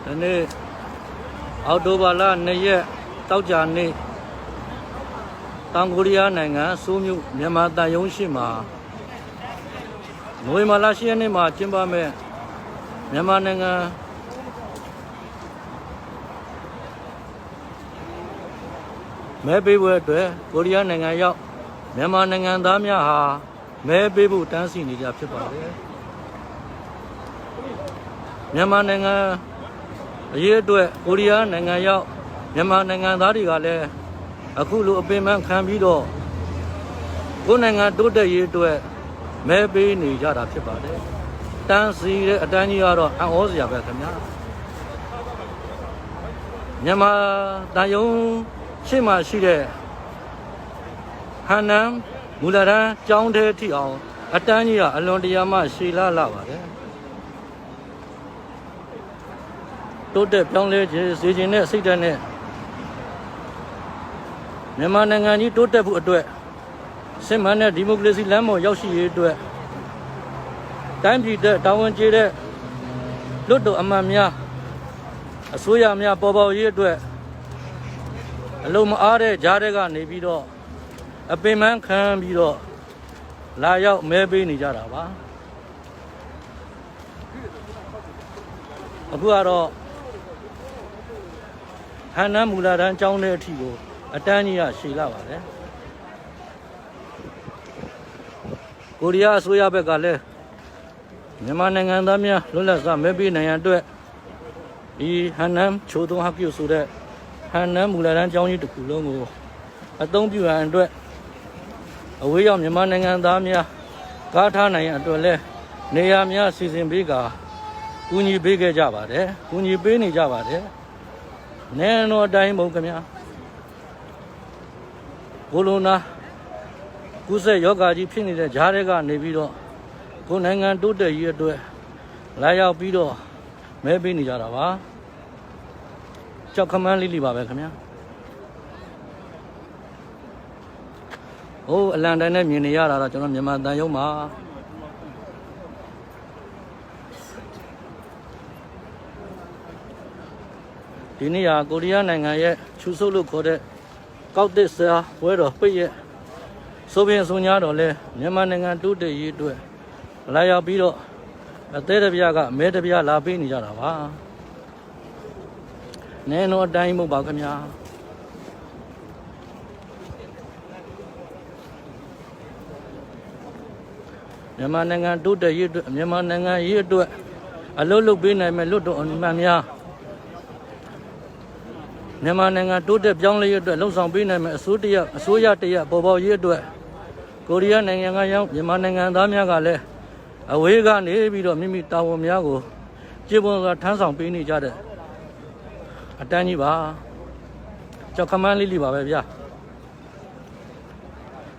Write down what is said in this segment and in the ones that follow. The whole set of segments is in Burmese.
ဒီနေ့အောက်တိုဘာလ2ရက်တောက်ကြနေ့တောင်ကိုရီးယားနိုင်ငံဆိုးမြို့မြန်မာတန်ယုံရှိမှာနိုဝင်ဘာလ10ရက်နေ့မှာကျင်းပမဲ့မြန်မာနိုင်ငံမဲပေးပွဲအတွက်ကိုရီးယားနိုင်ငံရောက်မြန်မာနိုင်ငံသားများဟာမဲပေးဖို့တန်းစီနေကြဖြစ်ပါတယ်မြန်မာနိုင်ငံအရေးအတွက်ကိုရီးယားနိုင်ငံရောက်မြန်မာနိုင်ငံသားတွေကလည်းအခုလိုအပင်ပန်းခံပြီးတော့ကိုယ်နိုင်ငံတိုးတက်ရေးအတွက်မဲပေးနေကြတာဖြစ်ပါတယ်တန်းစီတဲ့အတန်းကြီးကတော့အံ့ဩစရာပဲခင်ဗျာမြန်မာတန်ယုံရှေ့မှာရှိတဲ့ဟန်နန်မူလတန်းကျောင်းထဲထိအောင်အတန်းကြီးကအလွန်တရာမှရှည်လာပါတယ်တိုးတက်ပြောင်းလဲစေခြင်းနဲ့စိတ်ဓာတ်နဲ့မြန်မာနိုင်ငံကြီးတိုးတက်ဖို့အတွက်စစ်မှန်တဲ့ဒီမိုကရေစီလမ်းပေါ်ရောက်ရှိရေးအတွက်တိုင်းပြည်တဲ့တာဝန်ကျေတဲ့လွတ်တော်အမတ်များအစိုးရများပေါ်ပေါက်ရေးအတွက်အလုံးမအားတဲ့ကြားတဲ့ကနေပြီးတော့အပင်ပန်းခံပြီးတော့လာရောက်မဲပေးနေကြတာပါအခုကတော့ဟန်နန်မူလာတန်းကျောင်းတဲ့အထိကိုအတန်းကြီးကရှည်လာပါတယ်ကိုရီးယားအစိုးရဘက်ကလည်းမြန်မာနိုင်ငံသားများလွတ်လပ်စွာမဲပေးနိုင်ရန်အတွက်ဒီဟန်နန်ချိုးသွန်းဟပြုဆိုတဲ့ဟန်နန်မူလာတန်းကျောင်းကြီးတစ်ခုလုံးကိုအသုံးပြုရန်အတွက်အဝေးရောက်မြန်မာနိုင်ငံသားများကားထားနိုင်ရန်အတွက်လည်းနေရာများစီစဉ်ပေးကာကူညီပေးခဲ့ကြပါတယ်ကူညီပေးနေကြပါတယ်နဲတော်တိုင်းမဟုတ်ခင်ဗျာကိုလိုနာကုသယောဂါကြီးဖြစ်နေတဲ့ဂျားတွေကနေပြီးတော့ကိုနိုင်ငံတိုးတက်ရေးအတွက်လာရောက်ပြီးတော့မဲပေးနေကြတာပါကြောက်ခမန်းလေးပါပဲခင်ဗျာဟိုအလန်တိုင်းနဲ့မြင်နေရတာတော့ကျွန်တော်မြန်မာတန်ယုံမှာဒီနေ့ဟာကိုရီးယားနိုင်ငံရဲ့ချူဆုပ်လို့ခေါ်တဲ့ကောက်တစ်ဆာဝဲတော်ပိတ်ရဲ့ဆိုပြင်ဆိုညာတော်လဲမြန်မာနိုင်ငံတိုးတက်ရေးအတွက်လာရောက်ပြီးတော့အသေးတပြားကမဲတပြားလာပေးနေကြတာပါနဲတော့အတိုင်းမဟုတ်ပါခင်ဗျာမြန်မာနိုင်ငံတိုးတက်ရေးအတွက်မြန်မာနိုင်ငံရေးအတွက်အလုပ်လုပ်ပေးနိုင်မဲ့လွတ်တော်အမှန်များမြန်မာနိုင်ငံတိုးတက်ပြောင်းလဲရေးအတွက်လှုံ့ဆော်ပေးနိုင်မဲ့အစိုးရတရက်ပေါ်ပေါက်ရေးအတွက်ကိုရီးယားနိုင်ငံကရောက်မြန်မာနိုင်ငံသားများကလည်းအဝေးကနေပြီးတော့မိမိတာဝန်များကိုကျေပွန်စွာထမ်းဆောင်ပေးနေကြတဲ့အတန်းကြီးပါကြောက်ခမန်းလေးပါပဲဗျာ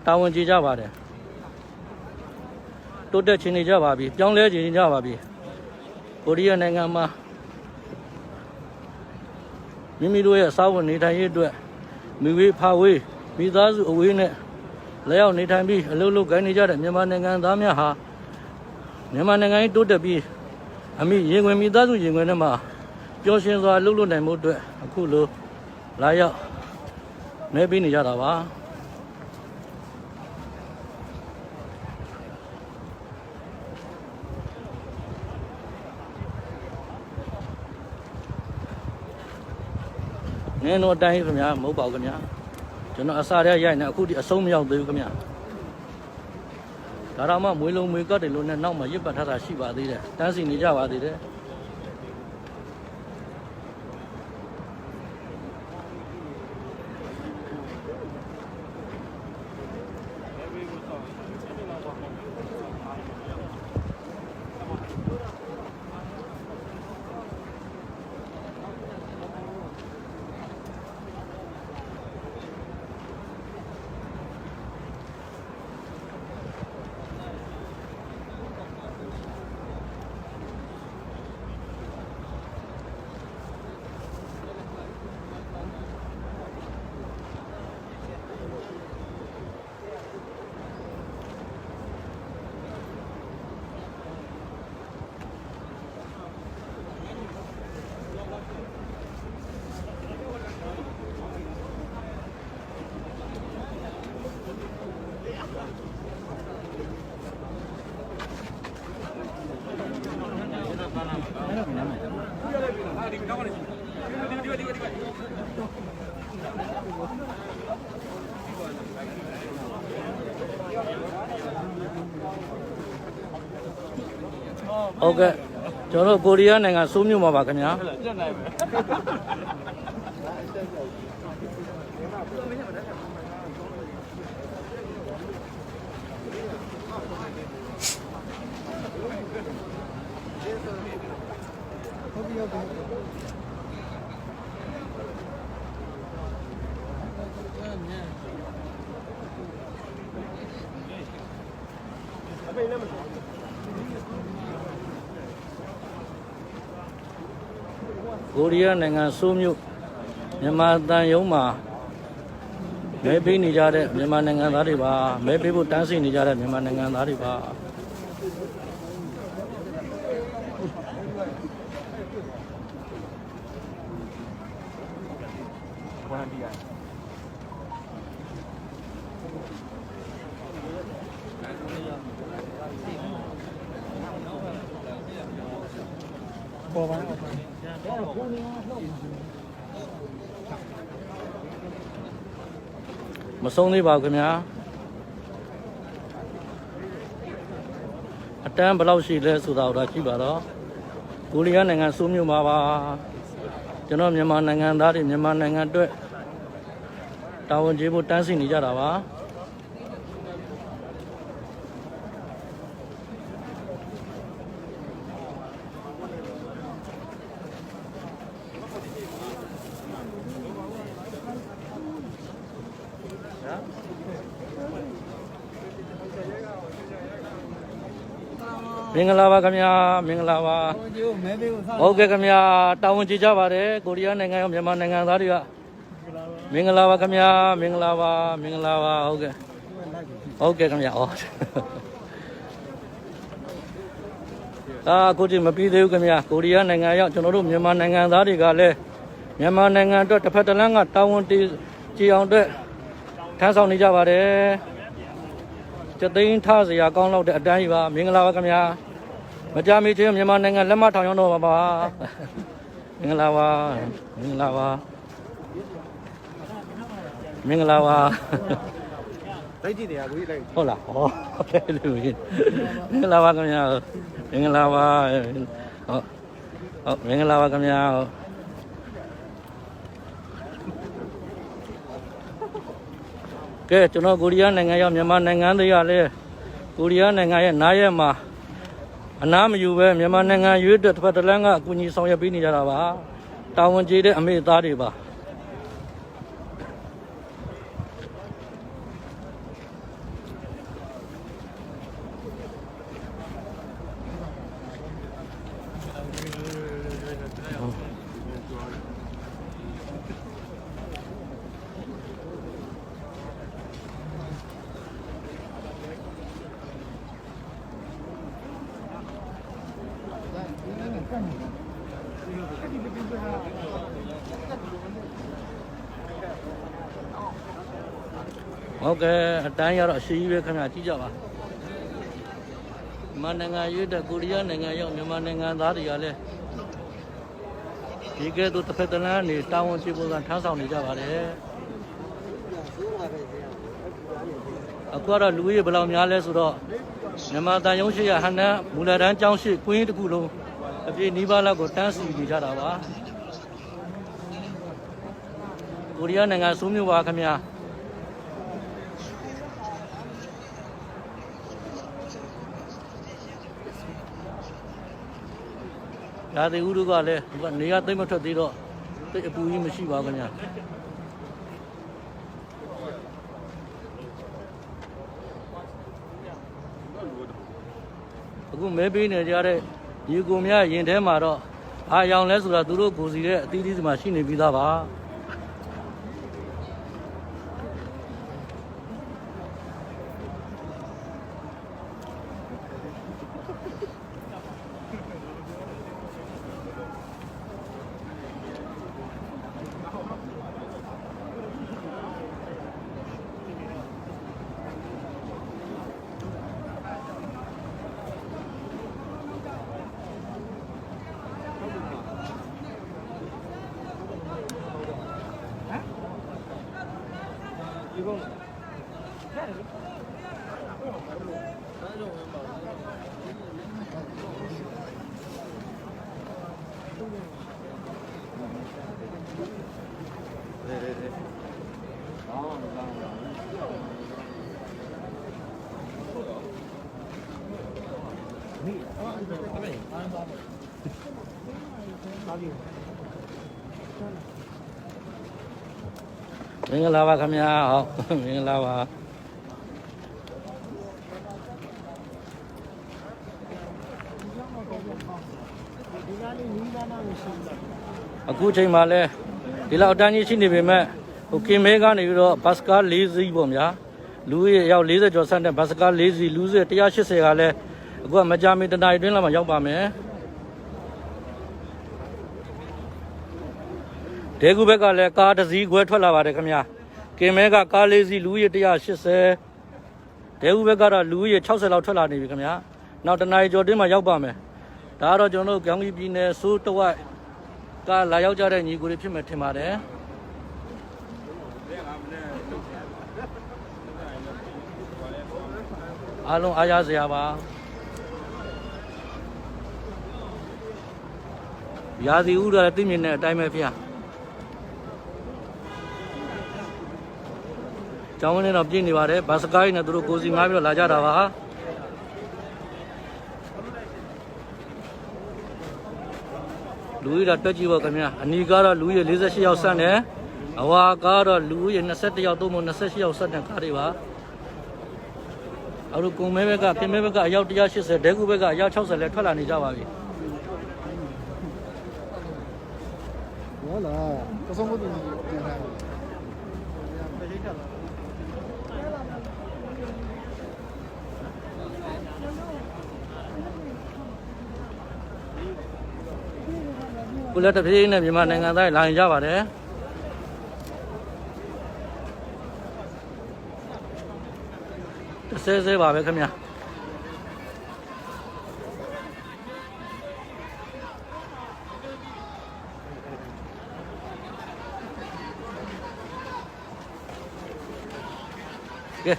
တာဝန်ကျေကြပါတယ်တိုးတက်ခြင်းနေကြပါပြီပြောင်းလဲခြင်းကြပါပြီကိုရီးယားနိုင်ငံမှာမိမိတို့ရဲ့အစားအဝတ်နေထိုင်ရေးအတွက်မိဝေးဖာဝေးမိသားစုအဝေးနဲ့လက်ရောက်နေထိုင်ပြီးအလုပ်လုပ်ကိုင်နေကြတဲ့မြန်မာနိုင်ငံသားများဟာမြန်မာနိုင်ငံကြီးတိုးတက်ပြီးအမိရင်ခွင်မိသားစုရင်ခွင်ထဲမှာပျော်ရွှင်စွာလှုပ်လို့နိုင်မှုအတွက်အခုလိုလာရောက်မဲပေးနေကြတာပါနဲတော့အတိုင်းခင်ဗျာမဟုတ်ပါဘူးခင်ဗျာကျွန်တော်အစားရရိုက်နေအခုဒီအဆုံးမရောက်သေးဘူးခင်ဗျာဒါတော့မှမွေးလုံးမွေးကတ်တယ်လို့နဲ့နောက်မှရစ်ပတ်ထားတာရှိပါသေးတယ်တန်းစီနေကြပါသေးတယ် ဟုတ်ကဲ့ကျွန်တော်ကိုရီးယားနိုင်ငံစိုးမြို့မှာပါခင်ဗျာကိုရီးယားနိုင်ငံစိုးမြို့မြန်မာတန်ရုံးမှာမဲပေးနေကြတဲ့မြန်မာနိုင်ငံသားတွေပါမဲပေးဖို့တန်းစီနေကြတဲ့မြန်မာနိုင်ငံသားတွေပါပေါ်ပါမဆုံးသေးပါဘူးခင်ဗျာအတန်းဘယ်လောက်ရှိလဲဆိုတာတော့ကြည့်ပါတော့ကိုရီးယားနိုင်ငံစိုးမြို့မှာပါကျွန်တော်မြန်မာနိုင်ငံသားတွေမြန်မာနိုင်ငံအတွက်တာဝန်ကျေဖို့တန်းစီနေကြတာပါမင်္ဂလာပါခင်ဗျာမင်္ဂလာပါဟုတ်ကဲ့ခင်ဗျာတာဝန်ကျေကြပါတယ်ကိုရီးယားနိုင်ငံရောမြန်မာနိုင်ငံသားတွေကမင်္ဂလာပါခင်ဗျာမင်္ဂလာပါမင်္ဂလာပါဟုတ်ကဲ့ခင်ဗျာကိုကြည့်မပြီးသေးဘူးခင်ဗျာကိုရီးယားနိုင်ငံရောက်ကျွန်တော်တို့မြန်မာနိုင်ငံသားတွေကလည်းမြန်မာနိုင်ငံအတွက်တစ်ဖက်တစ်လမ်းကတာဝန်ကျေအောင်အတွက်ထမ်းဆောင်နေကြပါတယ်ကျသိန်းထားစရာကောင်းတော့တဲ့အတန်းကြီးပါမင်္ဂလာပါခင်ဗျာမကြမီချင်းမြန်မာနိုင်ငံလက်မထောင်ရောက်တော့ပါမင်္ဂလာပါမင်္ဂလာပါမင်္ဂလာပါလိုက်ကြည့်တယ်ကိုကြီးလိုက်ဟုတ်လားဟောဖဲလို့မင်္ဂလာပါခင်ဗျာမင်္ဂလာပါဟုတ်မင်္ဂလာပါခင်ဗျာကဲကျွန်တော်ကိုရီးယားနိုင်ငံရောက်မြန်မာနိုင်ငံတွေကလည်းကိုရီးယားနိုင်ငံရဲ့နားရဲမှာအနားမယူပဲမြန်မာနိုင်ငံရွေးတဲ့တစ်ဖက်တစ်လမ်းကအကူအညီဆောင်ရွက်ပေးနေကြတာပါတာဝန်ကျေတဲ့အမေသားတွေပါဟုတ်ကဲ့အတန်းရတော့အရှိကြီးပဲခင်ဗျာကြည့်ကြပါမြန်မာနိုင်ငံရွေးတဲ့ကိုရီးယားနိုင်ငံရောက်မြန်မာနိုင်ငံသားတွေကလည်းဒီကဲတော့တစ်ဖက်တစ်လမ်းနေတာဝန်ကျေပုံစံထမ်းဆောင်နေကြပါတယ်အခုကတော့လူကြီးဘယ်လောက်များလဲဆိုတော့မြန်မာတန်ရုံးရှိရဟန်နန်းမူလတန်းကျောင်းရှိကွင်းတစ်ခုလုံးအပြည့်နီးပါးလောက်ကိုတန်းစီနေကြတာပါကိုရီးယားနိုင်ငံစိုးမြို့ပါခင်ဗျာဒါတွေဦးတို့ကလည်းနေရသိမ့်မထွက်သေးတော့တိတ်အပူကြီးမရှိပါဘူးခင်ဗျာအခုမဲပေးနေကြတဲ့ရေကိုများရင်ထဲမှာတော့အာရောင်လဲဆိုတာသူတို့ကိုစီတဲ့အသီးသီးစီမှာရှိနေပြီးသားပါ မင်္ဂလာပါခင်ဗျာဟုတ်မင်္ဂလာပါအခုချိန်မှာလဲဒီလောက်အတန်းကြီးရှိနေပေမဲ့ဟိုကင်မဲကနေပြီးတော့ဘတ်စကား၄စီးပေါ့ဗျာလူရဲ့ရောက်40ကျော်ဆက်တဲ့ဘတ်စကား၄စီးလူစစ်180ကလည်းအခုကမကြမီတနားရီတွင်းလောက်မှရောက်ပါမယ်ဒေဂူဘက်ကလည်းကားတစ်စီးခွဲထွက်လာပါတယ်ခင်ဗျာကင်မဲကကား၄စီးလူရဲ့180ဒေဂူဘက်ကတော့လူရဲ့60လောက်ထွက်လာနေပြီခင်ဗျာနောက်တနားရီကျော်တွင်းမှရောက်ပါမယ်ဒါကတော့ကျွန်တော်တို့ကြောင်ကြီးပြည်နယ်စိုးတဝိုက်ကလာရောက်ကြတဲ့ညီကိုတွေဖြစ်မယ်ထင်ပါတယ်အားလုံးအားရစရာပါရာသီဥတုလည်းသိမြင်တဲ့အတိုင်းပဲဖေ။ကျောင်းဝင်းထဲတော့ပြည့်နေပါတယ်ဘတ်စကားကြီးနဲ့သူတို့ကိုစီငားပြီးတော့လာကြတာပါလူကြီးတော့တွက်ကြည့်ပါခင်ဗျာအနီကတော့လူကြီး48ယောက်ဆက်နေအဝါကတော့လူကြီး21ယောက်သုံးမို့28ယောက်ဆက်တဲ့ကားတွေပါအခုကုံမဲဘက်ကပြင်မဲဘက်ကအယောက်180ဒဲကူဘက်ကအယောက်60လည်းထွက်လာနေကြပါပြီဟုတ်လားပစုံမတူပြန်လာခုလည်းတစ်ပြေးနဲ့မြန်မာနိုင်ငံသားလာရင်ကြပါတယ်ဆဲပါပဲခင်ဗျာကဲ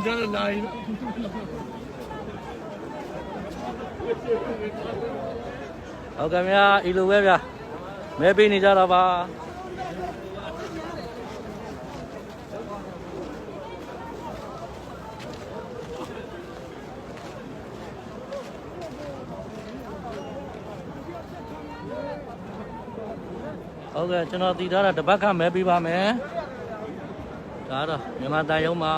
Jangan lain. Okay ဗျာဤလိုပဲဗျာမဲပေးနေကြတာပါဟုတ်ကဲ့ကျွန်တော်တည်ထားတာတပတ်ခန့်မဲပေးပါမယ်ဒါတော့မြန်မာတန်ရုံးမှာ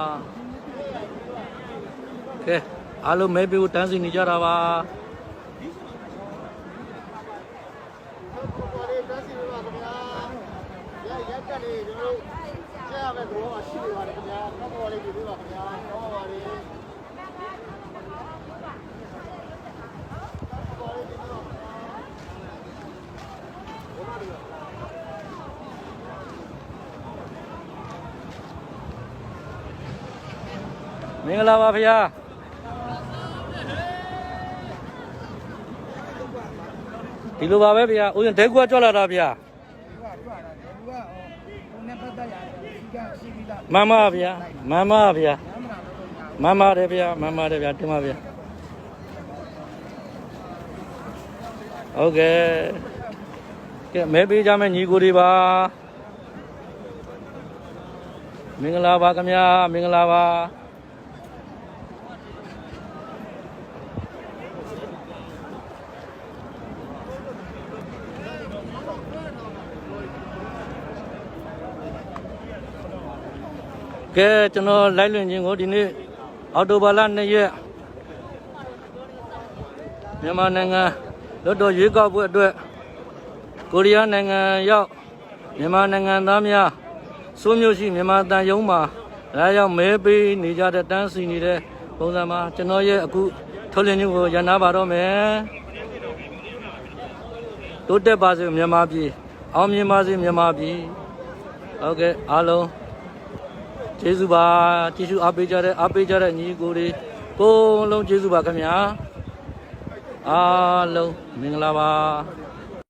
ကဲအားလုံးမဲပေးဖို့တန်းစီနေကြတာပါမင်္ဂလာပါဗျာဒီလိုပါပဲဗျာဦးရင်ဒဲကူကကြွလာတာဗျာမမဗျာမမဗျာမမတယ်ဗျာမမတယ်ဗျာတင်ပါဗျာဟုတ်ကဲ့ကဲမဲပေးကြမယ်ညီကိုတွေပါမင်္ဂလာပါခင်ဗျာမင်္ဂလာပါကဲကျွန်တော်လိုက်လွင်ခြင်းကိုဒီနေ့အော်တိုဘာလ2ရက်မြန်မာနိုင်ငံလွတ်တော်ရွေးကောက်ပွဲအတွက်ကိုရီးယားနိုင်ငံရောက်မြန်မာနိုင်ငံသားများစိုးမျိုးရှိမြန်မာတန်ယုံမှာလာရောက်မဲပေးနေကြတဲ့တန်းစီနေတဲ့ပုံစံမှာကျွန်တော်ရဲ့အခုထ ထုတ်လင်းခြင်းကိုရန်နာပါတော့မယ်တိုးတက်ပါစေမြန်မာပြည်အောင်မြင်ပါစေမြန်မာပြည်ဟုတ်ကဲ့အားလုံးကျေးဇူးပါကျေးဇူးအားပေးကြတဲ့ညီကိုတွေကိုလုံးကျေးဇူးပါခင်ဗျာအားလုံးမင်္ဂလာပါ